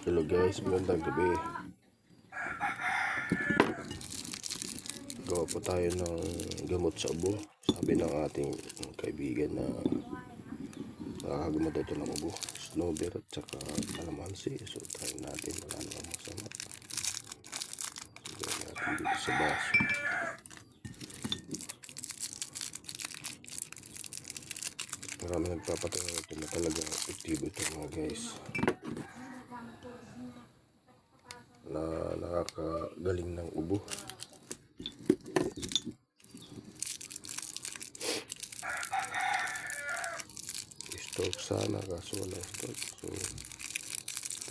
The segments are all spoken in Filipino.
Hello guys, magandang gabi. Gawa po tayo ng gamot sa ubo. Sabi ng ating kaibigan na nakakagamot ito ng ubo, snowbird at saka kalamansi. So try natin, wala namang masama. Siguro natin dito sa baso. Marami nagpapatingin ito na talaga epektibo ito mga guys, na nakakagaling ng ubo. Stroke sana, kaso walang stroke.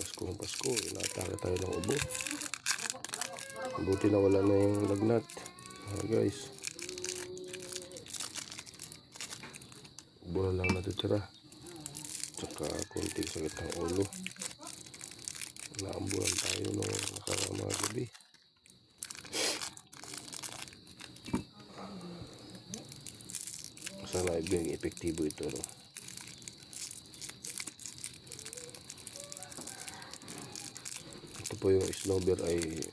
So Pasko, inatake tayo ng ubo. Buti na wala na yung lagnat guys. Ubo na lang natitira, tsaka konting sakit ng ulo. Naambulan tayo nung nakaraang mga gabi. Sana ibig epektibo ito, no? Ito po yung snowbird ay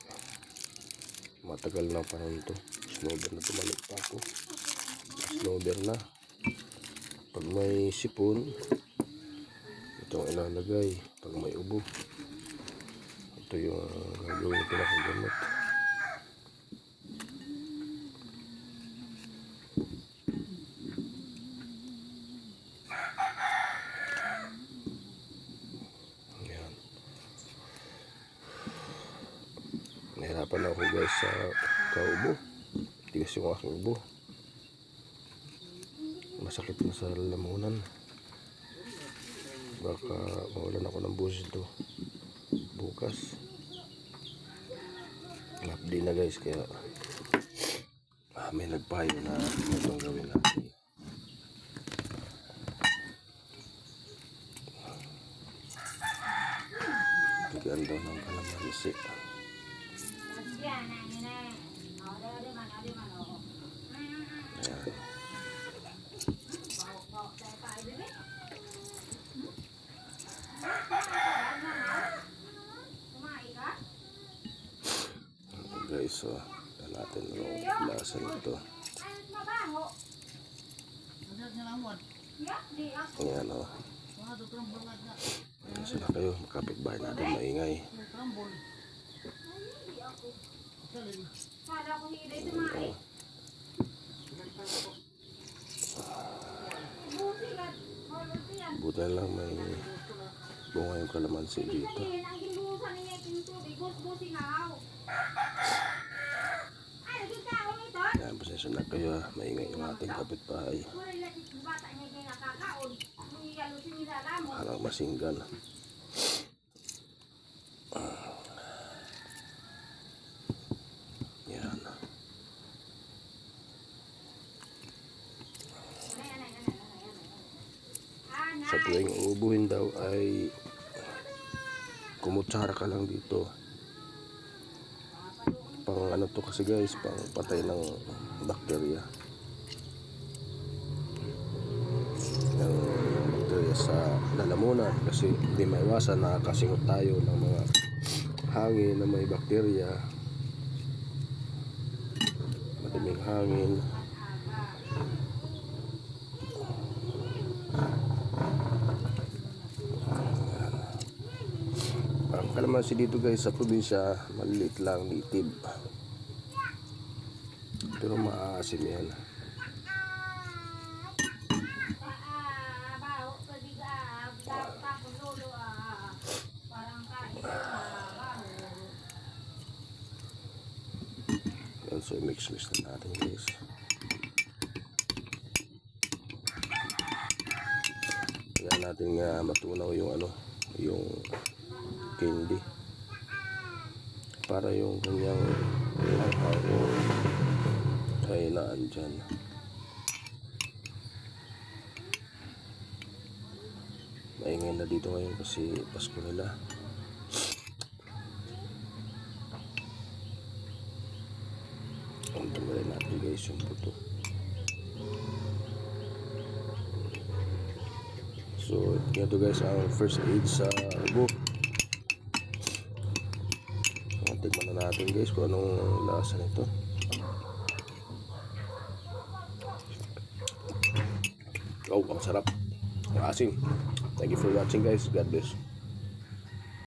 matagal na panahon to. Snowbird na tumalik pa ako. Snowbird na. Pag may sipon, itong ilalagay. Pag may ubo, ito yung gagawin pinakagamot. Ayan. Nahirapan ako guys sa kaubo. Tigas yung aking ubo. Masakit na sa lalamunan. Baka mawalan ako ng boses ito bukas. Half day na guys, kaya may nagpayo na itong gawin natin. Tigaan daw ng kalamansi. Ayan. Guys, so natin yung lasa nito. Ayan o. Ayan sila kayo, kapitbahay natin maingay. Buti na lang may bunga yung kalamansi dito. Ayan, pasensya na kayo, maingay yung ating kapitbahay. Parang masinggan. Yan. Sa tuwing uubuhin daw ay kumutsara ka lang dito. Pang ano to kasi guys, pang patay ng bakterya. Ng bakterya sa lalamunan, kasi hindi maiwasan, nakakasingot tayo ng mga hangin na may bakterya, madaming hangin. Ang kalamansi dito guys sa probinsya, maliit lang, native, pero maasim yan. Yan, so mix na natin guys. Kaya natin nga matunaw yung ano, yung candy, para yung kanyang ay naandyan. Maingay na dito ngayon kasi Pasko nila. Ang tanggalin natin guys yung puto. So ito guys ang first aid sa ubo. Tignan na natin guys kung anong lasa nito. Oh, ang sarap. Ang asim. Thank you for watching guys. God bless.